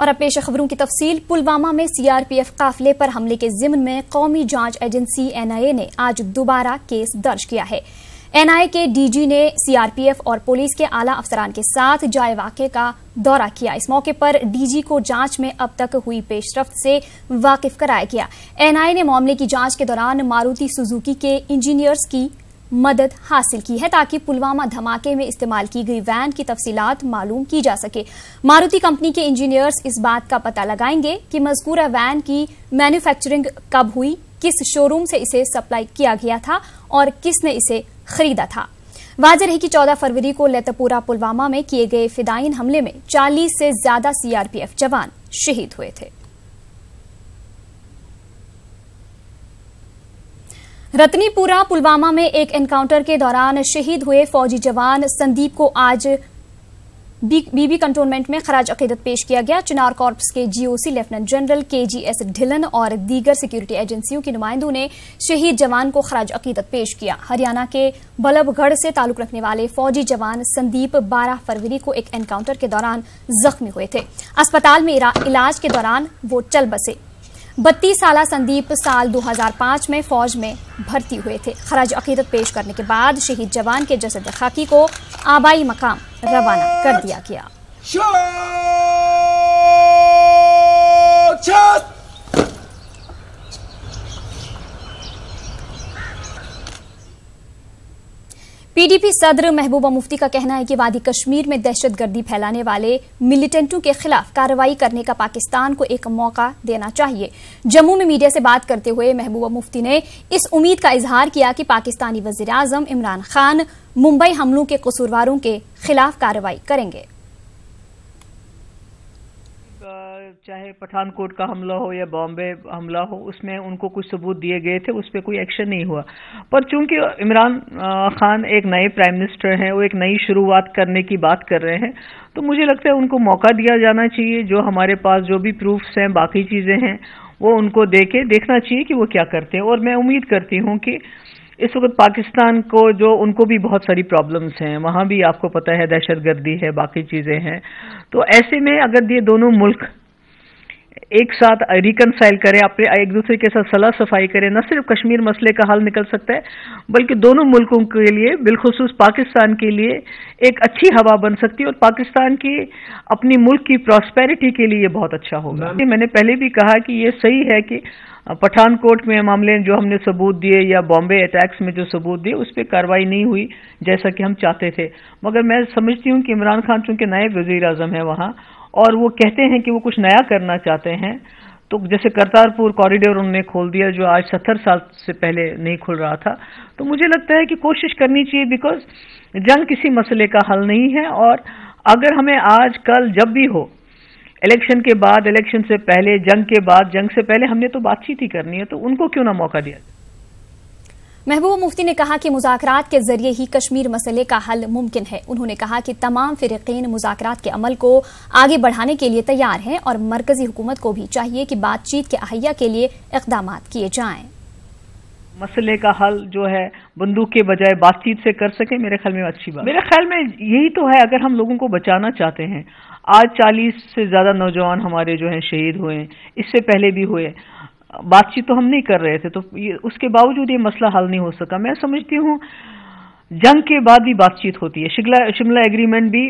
और अब पेश खबरों की तफसील। पुलवामा में सीआरपीएफ काफिले पर हमले के जिम्न में कौमी जांच एजेंसी एनआईए ने आज दोबारा केस दर्ज किया है। एनआईए के डीजी ने सीआरपीएफ और पुलिस के आला अफसरान के साथ जाए वाक़े का दौरा किया। इस मौके पर डीजी को जांच में अब तक हुई पेशरफ्त से वाकिफ कराया गया। एनआईए ने मामले की जांच के दौरान मारुति सुजुकी के इंजीनियर्स की मदद हासिल की है ताकि पुलवामा धमाके में इस्तेमाल की गई वैन की तफसीलात मालूम की जा सके। मारुति कंपनी के इंजीनियर्स इस बात का पता लगाएंगे कि मज़कूरा वैन की मैन्युफैक्चरिंग कब हुई, किस शोरूम से इसे सप्लाई किया गया था और किसने इसे खरीदा था। वाज़ेह रही कि 14 फरवरी को लेतपुरा पुलवामा में किए गए फिदायीन हमले में 40 से ज्यादा सीआरपीएफ जवान शहीद हुए थे। रतनीपुरा पुलवामा में एक एनकाउंटर के दौरान शहीद हुए फौजी जवान संदीप को आज बीबी कंटोनमेंट में खराज अकीदत पेश किया गया। चिनार कॉर्प्स के GOC lieutenant general KGS Dhillon और दीगर सिक्योरिटी एजेंसियों के नुमाइंदों ने शहीद जवान को खराज अकीदत पेश किया। हरियाणा के बल्लभगढ़ से ताल्लुक रखने वाले फौजी जवान संदीप 12 फरवरी को एक एनकाउंटर के दौरान जख्मी हुए थे। अस्पताल में इलाज के दौरान वो चल बसे। 32 साला संदीप साल 2005 में फौज में भर्ती हुए थे। खराज अकीदत पेश करने के बाद शहीद जवान के जसद खाकी को आबाई मकाम रवाना कर दिया गया। पीडीपी सदर महबूबा मुफ्ती का कहना है कि वादी कश्मीर में दहशतगर्दी फैलाने वाले मिलिटेंटों के खिलाफ कार्रवाई करने का पाकिस्तान को एक मौका देना चाहिए। जम्मू में मीडिया से बात करते हुए महबूबा मुफ्ती ने इस उम्मीद का इजहार किया कि पाकिस्तानी वजीर आजम इमरान खान मुंबई हमलों के कसूरवारों के खिलाफ कार्रवाई करेंगे। चाहे पठानकोट का हमला हो या बॉम्बे हमला हो, उसमें उनको कुछ सबूत दिए गए थे, उस पर कोई एक्शन नहीं हुआ। पर चूंकि इमरान खान एक नए प्राइम मिनिस्टर हैं, वो एक नई शुरुआत करने की बात कर रहे हैं, तो मुझे लगता है उनको मौका दिया जाना चाहिए। जो हमारे पास जो भी प्रूफ्स हैं, बाकी चीज़ें हैं, वो उनको देखना चाहिए कि वो क्या करते हैं। और मैं उम्मीद करती हूँ कि इस वक्त पाकिस्तान को जो उनको भी बहुत सारी प्रॉब्लम्स हैं, वहाँ भी आपको पता है दहशतगर्दी है, बाकी चीज़ें हैं। तो ऐसे में अगर ये दोनों मुल्क एक साथ रिकनसाइल करें, अपने एक दूसरे के साथ सलाह सफाई करें, न सिर्फ कश्मीर मसले का हल निकल सकता है बल्कि दोनों मुल्कों के लिए, बिलखुसूस पाकिस्तान के लिए एक अच्छी हवा बन सकती है और पाकिस्तान की अपनी मुल्क की प्रॉस्पेरिटी के लिए बहुत अच्छा होगा। मैंने पहले भी कहा कि ये सही है कि पठानकोट में मामले जो हमने सबूत दिए या बॉम्बे अटैक्स में जो सबूत दिए उस पर कार्रवाई नहीं हुई जैसा कि हम चाहते थे। मगर मैं समझती हूँ कि इमरान खान चूंकि नए वजीर आजम है वहाँ, और वो कहते हैं कि वो कुछ नया करना चाहते हैं, तो जैसे करतारपुर कॉरिडोर उन्होंने खोल दिया जो आज 70 साल से पहले नहीं खुल रहा था। तो मुझे लगता है कि कोशिश करनी चाहिए, बिकॉज जंग किसी मसले का हल नहीं है। और अगर हमें आज कल जब भी हो, इलेक्शन के बाद, इलेक्शन से पहले, जंग के बाद, जंग से पहले, हमने तो बातचीत ही करनी है, तो उनको क्यों ना मौका दिया। महबूबा मुफ्ती ने कहा कि मुज़ाकरात के जरिए ही कश्मीर मसले का हल मुमकिन है। उन्होंने कहा कि तमाम फिरकीन मुज़ाकरात के अमल को आगे बढ़ाने के लिए तैयार हैं और मरकजी हुकूमत को भी चाहिए कि बातचीत के अहैया के लिए इक़दाम किए जाएं। मसले का हल जो है बंदूक के बजाय बातचीत से कर सके, मेरे ख्याल में अच्छी बात। मेरे ख्याल में यही तो है, अगर हम लोगों को बचाना चाहते हैं। आज 40 से ज्यादा नौजवान हमारे जो हैं शहीद हुए हैं, इससे पहले भी हुए। बातचीत तो हम नहीं कर रहे थे, तो उसके बावजूद ये मसला हल नहीं हो सका। मैं समझती हूँ जंग के बाद भी बातचीत होती है। शिमला एग्रीमेंट भी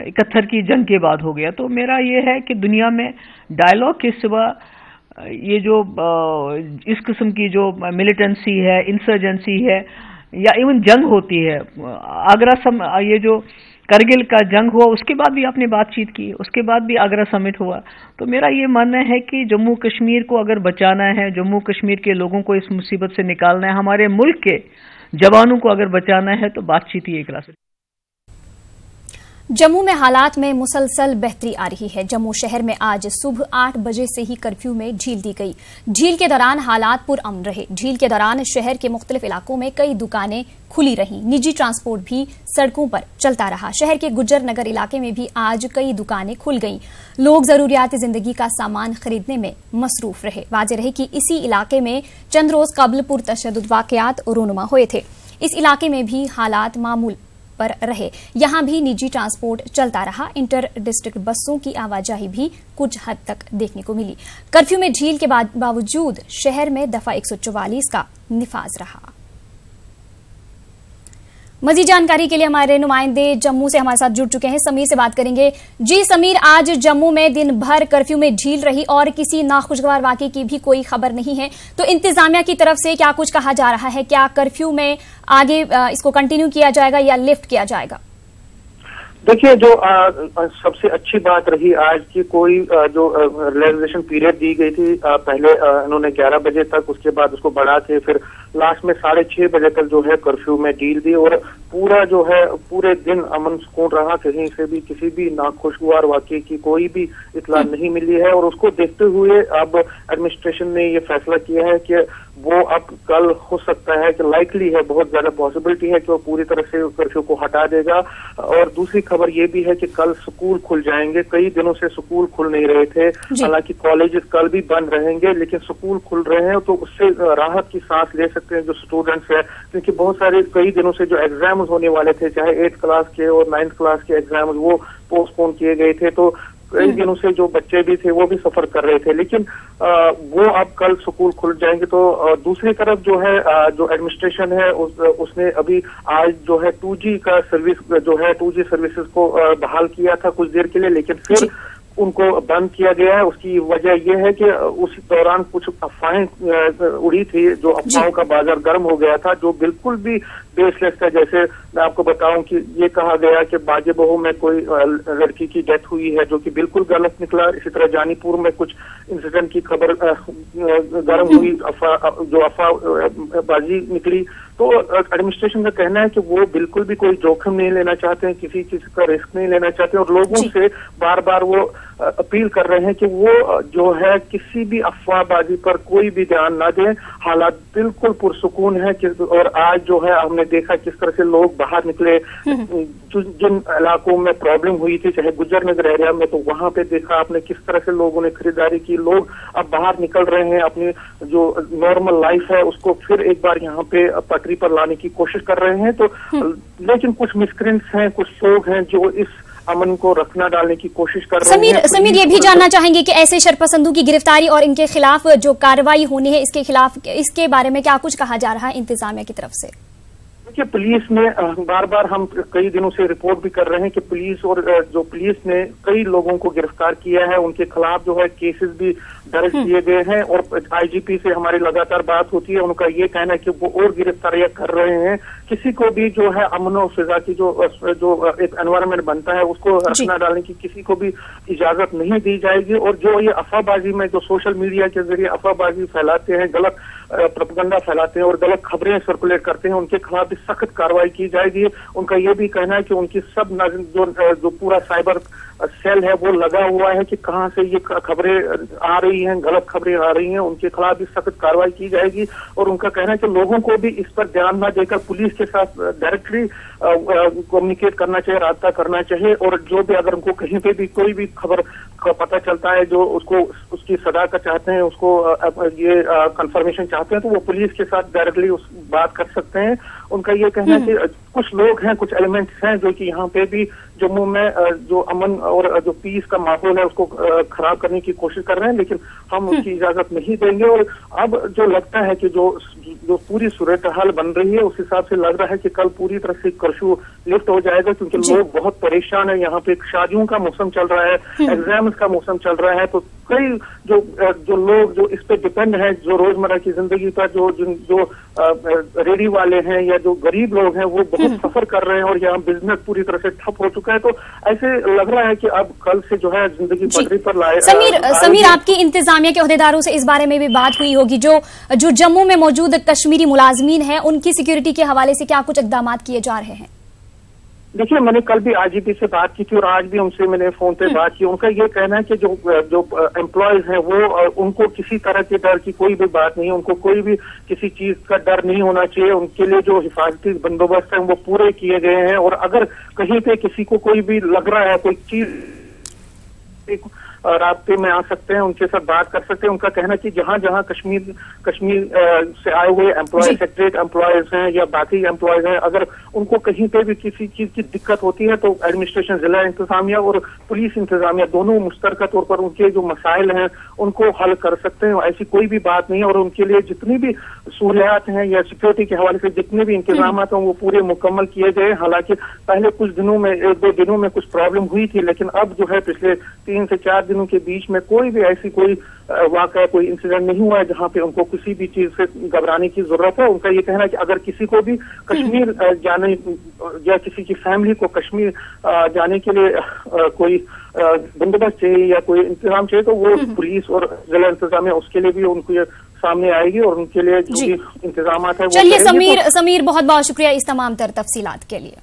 71 की जंग के बाद हो गया। तो मेरा ये है कि दुनिया में डायलॉग के सिवा ये जो इस किस्म की जो मिलिटेंसी है, इंसर्जेंसी है, या इवन जंग होती है, ये जो करगिल का जंग हुआ उसके बाद भी आपने बातचीत की, उसके बाद भी आगरा समिट हुआ। तो मेरा ये मानना है कि जम्मू कश्मीर को अगर बचाना है, जम्मू कश्मीर के लोगों को इस मुसीबत से निकालना है, हमारे मुल्क के जवानों को अगर बचाना है, तो बातचीत ही एक रास्ता। जम्मू में हालात में मुसलसल बेहतरी आ रही है। जम्मू शहर में आज सुबह 8 बजे से ही कर्फ्यू में ढील दी गई। ढील के दौरान हालात पुरअमन रहे। ढील के दौरान शहर के मुख्तलिफ इलाकों में कई दुकानें खुली रहीं। निजी ट्रांसपोर्ट भी सड़कों पर चलता रहा। शहर के गुज्जर नगर इलाके में भी आज कई दुकानें खुल गईं। लोग जरूरियात जिंदगी का सामान खरीदने में मसरूफ रहे। वाज़ेह रहे कि इसी इलाके में चंद रोज कबल पुरतशद्दुद वाकयात रूनुमा हुए थे। इस इलाके में भी हालात मामूल पर रहे। यहां भी निजी ट्रांसपोर्ट चलता रहा। इंटर डिस्ट्रिक्ट बसों की आवाजाही भी कुछ हद तक देखने को मिली। कर्फ्यू में ढील के बावजूद शहर में दफा 144 का निफाज रहा। मजीद जानकारी के लिए हमारे नुमाइंदे जम्मू से हमारे साथ जुड़ चुके हैं। समीर से बात करेंगे। जी समीर, आज जम्मू में दिन भर कर्फ्यू में ढील रही और किसी नाखुशगवार वाकये की भी कोई खबर नहीं है, तो इंतजामिया की तरफ से क्या कुछ कहा जा रहा है? क्या कर्फ्यू में आगे इसको कंटिन्यू किया जाएगा या लिफ्ट किया जाएगा? देखिए, जो सबसे अच्छी बात रही आज की, कोई जो रिलैक्सेशन पीरियड दी गई थी पहले इन्होंने 11 बजे तक, उसके बाद उसको बढ़ा के फिर लास्ट में 6:30 बजे तक जो है कर्फ्यू में ढील दी और पूरा जो है पूरे दिन अमन सुकून रहा। कहीं से भी किसी भी नाखुशगवार वाकये की कोई भी इत्तला नहीं मिली है और उसको देखते हुए अब एडमिनिस्ट्रेशन ने ये फैसला किया है कि वो अब कल हो सकता है कि लाइकली है, बहुत ज्यादा पॉसिबिलिटी है कि वो पूरी तरह से कर्फ्यू को हटा देगा। और दूसरी खबर ये भी है कि कल स्कूल खुल जाएंगे। कई दिनों से स्कूल खुल नहीं रहे थे, हालांकि कॉलेजेस कल भी बंद रहेंगे, लेकिन स्कूल खुल रहे हैं तो उससे राहत की सांस ले सकते हैं जो स्टूडेंट्स है, क्योंकि बहुत सारे कई दिनों से जो एग्जाम्स होने वाले थे, चाहे 8th क्लास के और 9th क्लास के एग्जाम्स, वो पोस्टपोन किए गए थे। तो कई दिनों से जो बच्चे भी थे वो भी सफर कर रहे थे, लेकिन वो अब कल स्कूल खुल जाएंगे। तो दूसरी तरफ जो है जो एडमिनिस्ट्रेशन है उसने अभी आज जो है 2G का सर्विस जो है 2G सर्विसेज को बहाल किया था कुछ देर के लिए, लेकिन फिर उनको बंद किया गया है। उसकी वजह यह है कि उस दौरान कुछ अफवाहें उड़ी थी, जो अफवाहों का बाजार गर्म हो गया था, जो बिल्कुल भी बेसलेस था। जैसे मैं आपको बताऊं कि ये कहा गया कि बागे बहू में कोई लड़की की डेथ हुई है, जो कि बिल्कुल गलत निकला। इसी तरह जानीपुर में कुछ इंसिडेंट की खबर गर्म हुई, जो अफवाहबाजी निकली। तो एडमिनिस्ट्रेशन का कहना है कि वो बिल्कुल भी कोई जोखिम नहीं लेना चाहते हैं, किसी चीज का रिस्क नहीं लेना चाहते और लोगों से बार बार वो अपील कर रहे हैं कि वो जो है किसी भी अफवाहबाजी पर कोई भी ध्यान ना दें। हालात बिल्कुल पुरसुकून है और आज जो है हमने देखा किस तरह से लोग बाहर निकले। जिन इलाकों में प्रॉब्लम हुई थी, चाहे गुजर नगर एरिया में, तो वहां पे देखा आपने किस तरह से लोगों ने खरीदारी की। लोग अब बाहर निकल रहे हैं, अपनी जो नॉर्मल लाइफ है उसको फिर एक बार यहाँ पे पटरी पर लाने की कोशिश कर रहे हैं। तो लेकिन कुछ मिसक्रेंट्स हैं, कुछ लोग हैं जो इस अमन को रखना डालने की कोशिश कर रहे हैं। समीर, ये भी जानना चाहेंगे कि ऐसे शरपसंदों की गिरफ्तारी और इनके खिलाफ जो कार्रवाई होनी है, इसके खिलाफ, इसके बारे में क्या कुछ कहा जा रहा है इंतजामिया की तरफ से? देखिए, पुलिस ने बार बार हम कई दिनों से रिपोर्ट भी कर रहे हैं कि पुलिस और जो पुलिस ने कई लोगों को गिरफ्तार किया है, उनके खिलाफ जो है केसेस भी दर्ज किए गए हैं और IGP से हमारी लगातार बात होती है। उनका ये कहना है कि वो और गिरफ्तारियां कर रहे हैं। किसी को भी जो है अमन और फिजा की जो एक एनवायरनमेंट बनता है उसको रखना डालने की किसी को भी इजाजत नहीं दी जाएगी। और जो ये अफवाहबाजी में जो सोशल मीडिया के जरिए अफवाहबाजी फैलाते हैं, गलत प्रोपेगेंडा फैलाते हैं और गलत खबरें सर्कुलेट करते हैं, उनके खिलाफ भी सख्त कार्रवाई की जाएगी। उनका ये भी कहना है कि उनकी सब जो पूरा साइबर सेल है वो लगा हुआ है कि कहां से ये खबरें आ रही हैं, गलत खबरें आ रही हैं, उनके खिलाफ भी सख्त कार्रवाई की जाएगी। और उनका कहना है कि लोगों को भी इस पर ध्यान न देकर पुलिस के साथ डायरेक्टली कम्युनिकेट करना चाहिए, राब्ता करना चाहिए। और जो भी अगर उनको कहीं पे भी कोई भी खबर का पता चलता है जो उसको उसकी सदाकत चाहते हैं, उसको ये कंफर्मेशन चाहते हैं, तो वो पुलिस के साथ डायरेक्टली उस बात कर सकते हैं। उनका ये कहना है कि कुछ लोग हैं, कुछ एलिमेंट्स हैं जो कि यहाँ पे भी जम्मू में जो अमन और जो पीस का माहौल है उसको खराब करने की कोशिश कर रहे हैं, लेकिन हम उसकी इजाजत नहीं देंगे। और अब जो लगता है कि जो पूरी सूरत हाल बन रही है उस हिसाब से लग रहा है कि कल पूरी तरह से कर्फ्यू लिफ्ट हो जाएगा, क्योंकि लोग बहुत परेशान है। यहाँ पे शादियों का मौसम चल रहा है, एग्जाम्स का मौसम चल रहा है, तो कई जो लोग जो इस पे डिपेंड है, जो रोजमर्रा की जिंदगी पर जो रेडी वाले हैं या जो गरीब लोग हैं, वो बहुत सफर कर रहे हैं और यहाँ बिजनेस पूरी तरह से ठप हो चुका है। तो ऐसे लग रहा है कि अब कल से जो है जिंदगी पटरी पर लाए। समीर, आपकी इंतजामिया के अहदेदारों से इस बारे में भी बात हुई होगी, जो जम्मू में मौजूद कश्मीरी मुलाजमीन हैं, उनकी सिक्योरिटी के हवाले से क्या कुछ इकदाम किए जा रहे हैं? देखिए, मैंने कल भी IGP से बात की थी और आज भी उनसे मैंने फोन पे बात की। उनका ये कहना है कि जो एम्प्लॉयज हैं वो उनको किसी तरह के डर की कोई भी बात नहीं है, उनको कोई भी किसी चीज का डर नहीं होना चाहिए। उनके लिए जो हिफाजती बंदोबस्त है वो पूरे किए गए हैं और अगर कहीं पे किसी को कोई भी लग रहा है कोई चीज राब्ते में आ सकते हैं, उनके साथ बात कर सकते हैं। उनका कहना कि जहां जहां कश्मीर से आए हुए एम्प्लॉय, सेक्रेटरीट एम्प्लॉयज हैं या बाकी एम्प्लॉयज हैं, अगर उनको कहीं पे भी किसी चीज की दिक्कत होती है तो एडमिनिस्ट्रेशन, जिला इंतजामिया और पुलिस इंतजामिया दोनों मुश्तरका तौर पर उनके जो मसाइल हैं उनको हल कर सकते हैं। ऐसी कोई भी बात नहीं है और उनके लिए जितनी भी सहूलियात हैं या सिक्योरिटी के हवाले से जितने भी इंतजाम हैं वो पूरे मुकम्मल किए गए। हालांकि पहले कुछ दिनों में, 1-2 दिनों में कुछ प्रॉब्लम हुई थी, लेकिन अब जो है पिछले 3 से 4 दिनों के बीच में कोई भी ऐसी कोई वाकया, कोई इंसिडेंट नहीं हुआ है जहां पे उनको किसी भी चीज से घबराने की जरूरत है। उनका ये कहना है कि अगर किसी को भी कश्मीर जाने या किसी की फैमिली को कश्मीर जाने के लिए कोई बंदोबस्त चाहिए या कोई इंतजाम चाहिए तो वो पुलिस और जिला इंतजामिया उसके लिए भी उनको ये सामने आएगी और उनके लिए जो भी इंतजाम है। चलिए समीर बहुत बहुत शुक्रिया इस तमाम तर तफसीलात के लिए।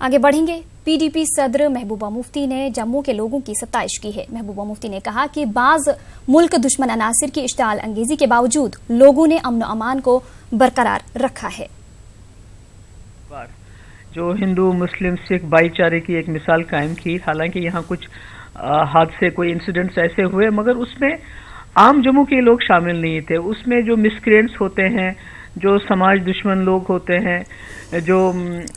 आगे बढ़ेंगे। पीडीपी सदर महबूबा मुफ्ती ने जम्मू के लोगों की सताइश की है। महबूबा मुफ्ती ने कहा कि बाज मुल्क दुश्मन अनासिर की इश्ताल अंगेजी के बावजूद लोगों ने अमन अमान को बरकरार रखा है। जो हिंदू मुस्लिम सिख भाईचारे की एक मिसाल कायम की, हालांकि यहाँ कुछ हादसे, कोई इंसिडेंट्स ऐसे हुए मगर उसमें आम जम्मू के लोग शामिल नहीं थे। उसमें जो मिसक्रिएंट्स होते हैं, जो समाज दुश्मन लोग होते हैं, जो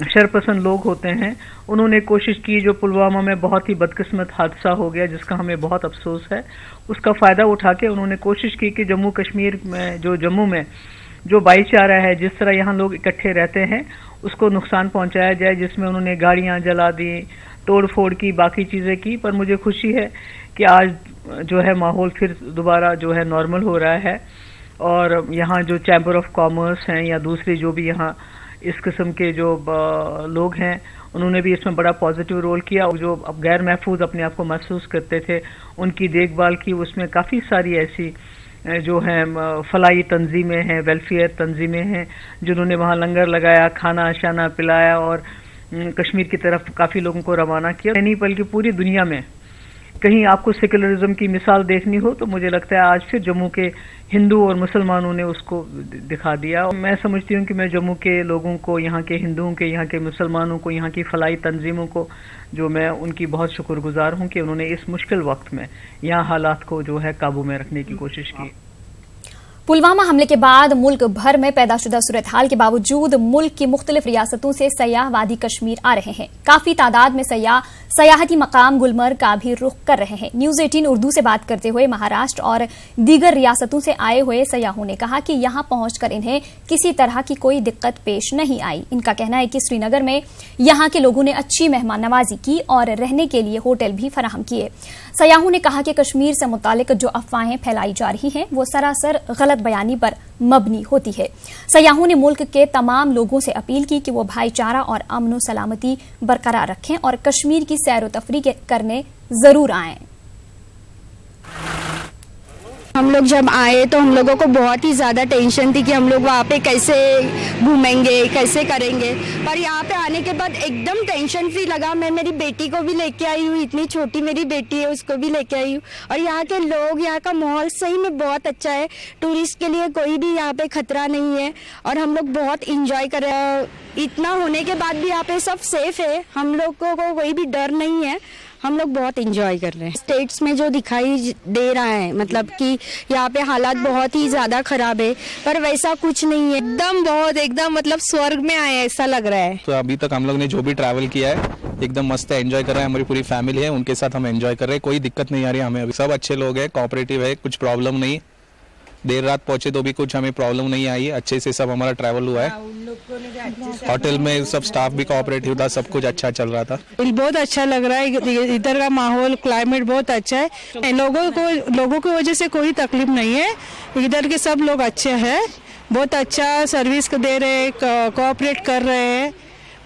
शरपसंद लोग होते हैं, उन्होंने कोशिश की। जो पुलवामा में बहुत ही बदकिस्मत हादसा हो गया जिसका हमें बहुत अफसोस है, उसका फायदा उठा के उन्होंने कोशिश की कि जम्मू कश्मीर में, जो जम्मू में जो भाईचारा है, जिस तरह यहाँ लोग इकट्ठे रहते हैं, उसको नुकसान पहुंचाया जाए, जिसमें उन्होंने गाड़ियां जला दी, तोड़ फोड़ की, बाकी चीजें की। पर मुझे खुशी है कि आज जो है माहौल फिर दोबारा जो है नॉर्मल हो रहा है और यहाँ जो चैम्बर ऑफ कॉमर्स हैं या दूसरे जो भी यहाँ इस किस्म के जो लोग हैं, उन्होंने भी इसमें बड़ा पॉजिटिव रोल किया। और जो अब गैर महफूज अपने आप को महसूस करते थे, उनकी देखभाल की। उसमें काफ़ी सारी ऐसी जो है फलाई तंजीमें हैं, वेलफेयर तंजीमें हैं, जिन्होंने वहाँ लंगर लगाया, खाना शाना पिलाया और कश्मीर की तरफ काफ़ी लोगों को रवाना किया। नहीं बल्कि पूरी दुनिया में कहीं आपको सेकुलरिज्म की मिसाल देखनी हो तो मुझे लगता है आज फिर जम्मू के हिंदू और मुसलमानों ने उसको दिखा दिया। मैं समझती हूँ कि मैं जम्मू के लोगों को, यहाँ के हिंदुओं के, यहाँ के मुसलमानों को, यहाँ की फलाई तंजीमों को, जो मैं उनकी बहुत शुक्रगुजार हूँ कि उन्होंने इस मुश्किल वक्त में यहाँ हालात को जो है काबू में रखने की कोशिश की। पुलवामा हमले के बाद मुल्क भर में पैदाशुदा सूरत हाल के बावजूद मुल्क की मुख्तलिफ रियासतों से सयाह वादी कश्मीर आ रहे हैं। काफी तादाद में सयाह सयाहती मकाम गुलमर्ग का भी रुख कर रहे हैं। न्यूज 18 उर्दू से बात करते हुए महाराष्ट्र और दीगर रियासतों से आए हुए सयाहों ने कहा कि यहां पहुंचकर इन्हें किसी तरह की कोई दिक्कत पेश नहीं आई। इनका कहना है कि श्रीनगर में यहां के लोगों ने अच्छी मेहमान नवाजी की और रहने के लिए होटल भी फराहम किए। सयाहों ने कहा कि कश्मीर से मुतालिक जो अफवाहें फैलाई जा रही हैं वो सरासर गलत बयानी पर मबनी होती है। सयाहों ने मुल्क के तमाम लोगों से अपील की कि वो भाईचारा और अमन सलामती बरकरार रखें और कश्मीर की सैर व तफरीह करने जरूर आएं। हम लोग जब आए तो हम लोगों को बहुत ही ज़्यादा टेंशन थी कि हम लोग वहाँ पे कैसे घूमेंगे, कैसे करेंगे, पर यहाँ पे आने के बाद एकदम टेंशन फ्री लगा। मैं मेरी बेटी को भी लेके आई हूँ, इतनी छोटी मेरी बेटी है, उसको भी लेके आई हूँ और यहाँ के लोग, यहाँ का माहौल सही में बहुत अच्छा है। टूरिस्ट के लिए कोई भी यहाँ पे खतरा नहीं है और हम लोग बहुत इंजॉय कर रहे हैं। इतना होने के बाद भी यहाँ पे सब सेफ है, हम लोगों को कोई भी डर नहीं है, हम लोग बहुत एंजॉय कर रहे हैं। स्टेट्स में जो दिखाई दे रहा है मतलब कि यहाँ पे हालात बहुत ही ज़्यादा खराब है, पर वैसा कुछ नहीं है। एकदम मतलब स्वर्ग में आए ऐसा लग रहा है। तो अभी तक हम लोग ने जो भी ट्रैवल किया है एकदम मस्त है, एंजॉय कर रहे हैं। हमारी पूरी फैमिली है, उनके साथ हम एंजॉय कर रहे हैं, कोई दिक्कत नहीं आ रही हमें। अभी सब अच्छे लोग हैं, कोऑपरेटिव है, कुछ प्रॉब्लम नहीं। देर रात पहुंचे तो भी कुछ हमें प्रॉब्लम नहीं आई है, अच्छे से सब हमारा ट्रैवल हुआ है। होटल में सब स्टाफ भी कोऑपरेटिव था, सब कुछ अच्छा चल रहा था। बहुत अच्छा लग रहा है, इधर का माहौल, क्लाइमेट बहुत अच्छा है। लोगों की वजह से कोई तकलीफ नहीं है, इधर के सब लोग अच्छे हैं, बहुत अच्छा सर्विस दे रहे हैं, कोऑपरेट कर रहे हैं,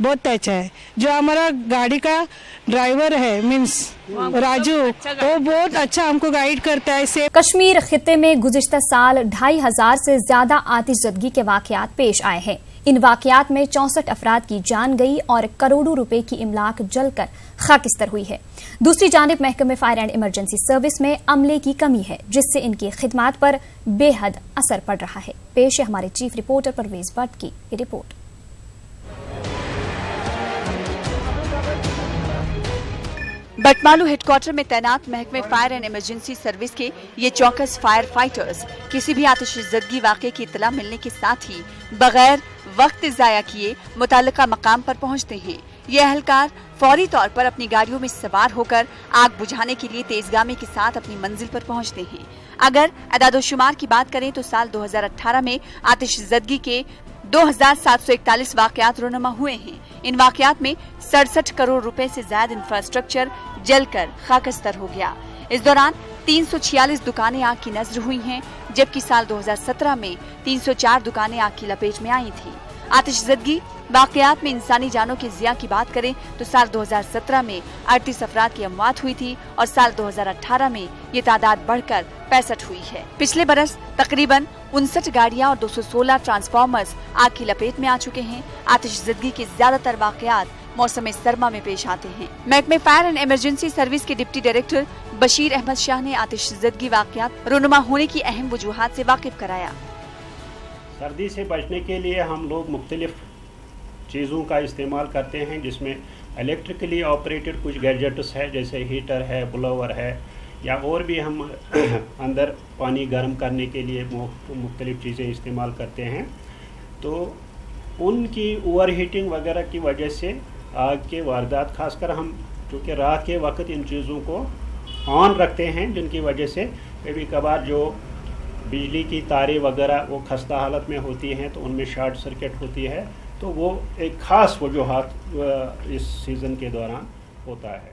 बहुत अच्छा है। जो हमारा गाड़ी का ड्राइवर है मीन्स राजू, वो बहुत अच्छा हमको गाइड करता है। कश्मीर खित्ते में गुज़िश्ता साल 2500 से ज्यादा आतिशज़दगी के वाकयात पेश आए हैं। इन वाकयात में 64 अफराद की जान गई और करोड़ों रुपए की इमलाक जलकर खाकिस्तर हुई है। दूसरी जानिब महकमे फायर एंड इमरजेंसी सर्विस में अमले की कमी है, जिससे इनकी खिदमात पर बेहद असर पड़ रहा है। पेश है हमारे चीफ रिपोर्टर परवेज भट्ट की ये रिपोर्ट। बटमालू हेडक्वार्टर में तैनात महकमे फायर एंड इमरजेंसी सर्विस के ये चौकस फायर फाइटर्स किसी भी आतिशज़दगी वाक़े की इत्तला मिलने के साथ ही बगैर वक्त ज़ाया किए मुताल्लिका मकाम पर पहुंचते हैं। ये एहलकार फौरी तौर पर अपनी गाड़ियों में सवार होकर आग बुझाने के लिए तेजगामी के साथ अपनी मंजिल पर पहुंचते हैं। अगर अदादोशुमार की बात करें तो साल 2018 में आतिशज़दगी के 2741 वाकयात रुनुमा हुए हैं। इन वाकयात में 67 करोड़ रुपए से ज्यादा इंफ्रास्ट्रक्चर जलकर खाकस्तर हो गया। इस दौरान 346 दुकानें आग की नजर हुई हैं, जबकि साल 2017 में 304 दुकानें आग की लपेट में आई थी। आतिशज़दगी वाकयात में इंसानी जानों की ज़िया की बात करें तो साल 2017 में 38 अफराद की अमवात हुई थी और साल 2018 में ये तादाद बढ़कर 65 हुई है। पिछले बरस तकरीबन 59 गाड़ियां और 216 ट्रांसफार्मर्स आग की लपेट में आ चुके हैं। आतिशज़दगी के ज्यादातर वाकयात मौसम सरमा में पेश आते हैं। महकमे फायर एंड इमरजेंसी सर्विस के डिप्टी डायरेक्टर बशीर अहमद शाह ने आतिशज़दगी वाकयात रुनुमा होने की अहम वजूहात से वाकिफ कराया। सर्दी से बचने के लिए हम लोग मुख्तलिफ चीज़ों का इस्तेमाल करते हैं, जिसमें इलेक्ट्रिकली ऑपरेटेड कुछ गैजेट्स है, जैसे हीटर है, ब्लोवर है, या और भी हम अंदर पानी गर्म करने के लिए मुख्तलिफ चीज़ें इस्तेमाल करते हैं। तो उनकी ओवर हीटिंग वगैरह की वजह से आग के वारदात, खासकर हम चूँकि रात के वक्त इन चीज़ों को ऑन रखते हैं, जिनकी वजह से कभी कभार जो बिजली की तारें वगैरह वो खस्ता हालत में होती हैं तो उनमें शॉर्ट सर्किट होती है। तो वो एक ख़ास वजूहात इस सीज़न के दौरान होता है।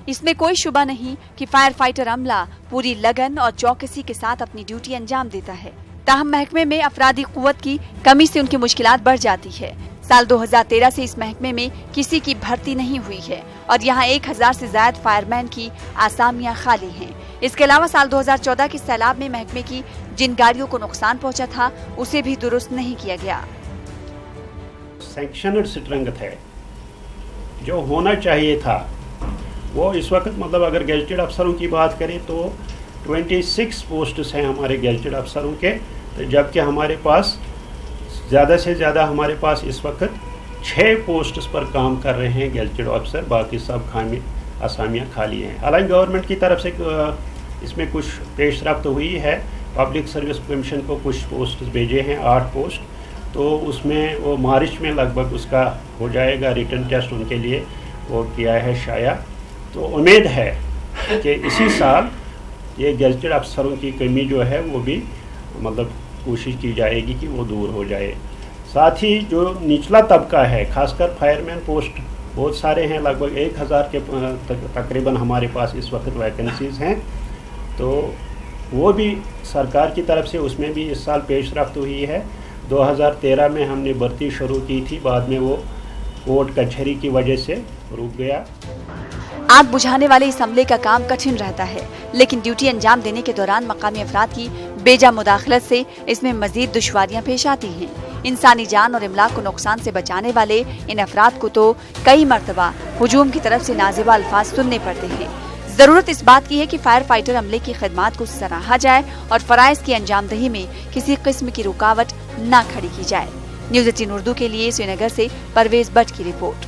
इसमें कोई शुबा नहीं कि फायर फाइटर अमला पूरी लगन और चौकसी के साथ अपनी ड्यूटी अंजाम देता है। ताहम महकमे में अफरादी कुव्वत की कमी से उनकी मुश्किलात बढ़ जाती है। साल 2013 से इस महकमे में किसी की भर्ती नहीं हुई है और यहाँ 1000 से ज्यादा फायरमैन की आसामियाँ खाली हैं। इसके अलावा साल 2014 के सैलाब में महकमे की जिन गाड़ियों को नुकसान पहुँचा था उसे भी दुरुस्त नहीं किया गया। सैंक्शनड स्ट्रेंथ है जो होना चाहिए था वो इस वक्त, मतलब अगर गैजेटेड अफसरों की बात करें तो 26 पोस्ट्स हैं हमारे गैजेटेड अफसरों के, तो जबकि हमारे पास ज़्यादा से ज़्यादा हमारे पास इस वक्त 6 पोस्ट्स पर काम कर रहे हैं गैजेटेड अफसर, बाकी सब असामियाँ खाली हैं। हालांकि गवर्नमेंट की तरफ से इसमें कुछ पेशरफ्त हुई है। पब्लिक सर्विस कमीशन को कुछ पोस्ट भेजे हैं, 8 पोस्ट, तो उसमें वो मार्च में लगभग उसका हो जाएगा रिटर्न टेस्ट, उनके लिए वो किया है शाया। तो उम्मीद है कि इसी साल ये गैजेटेड अफसरों की कमी जो है वो भी मतलब कोशिश की जाएगी कि वो दूर हो जाए। साथ ही जो निचला तबका है, खासकर फायरमैन पोस्ट बहुत सारे हैं, लगभग 1000 के तकरीबन हमारे पास इस वक्त वैकेंसीज़ हैं, तो वो भी सरकार की तरफ से उसमें भी इस साल पेशरफ्त हुई है। 2013 में हमने भर्ती शुरू की थी, बाद में वो कोर्ट कचहरी की वजह से रुक गया। आग बुझाने वाले इस अमले का काम कठिन रहता है, लेकिन ड्यूटी अंजाम देने के दौरान मकामी अफराद की बेजा मुदाखलत से इसमें मजीद दुश्वारियां पेश आती हैं। इंसानी जान और इमलाक को नुकसान से बचाने वाले इन अफराद को तो कई मरतबा हुजूम की तरफ से नाज़िबा अल्फाज सुनने पड़ते हैं। जरूरत इस बात की है कि फायर फाइटर अमले की खिदमात को सराहा जाए और फराइज की अंजामदही में किसी किस्म की रुकावट न खड़ी की जाए। न्यूज़ 18 उर्दू के लिए श्रीनगर से परवेज भट्ट की रिपोर्ट।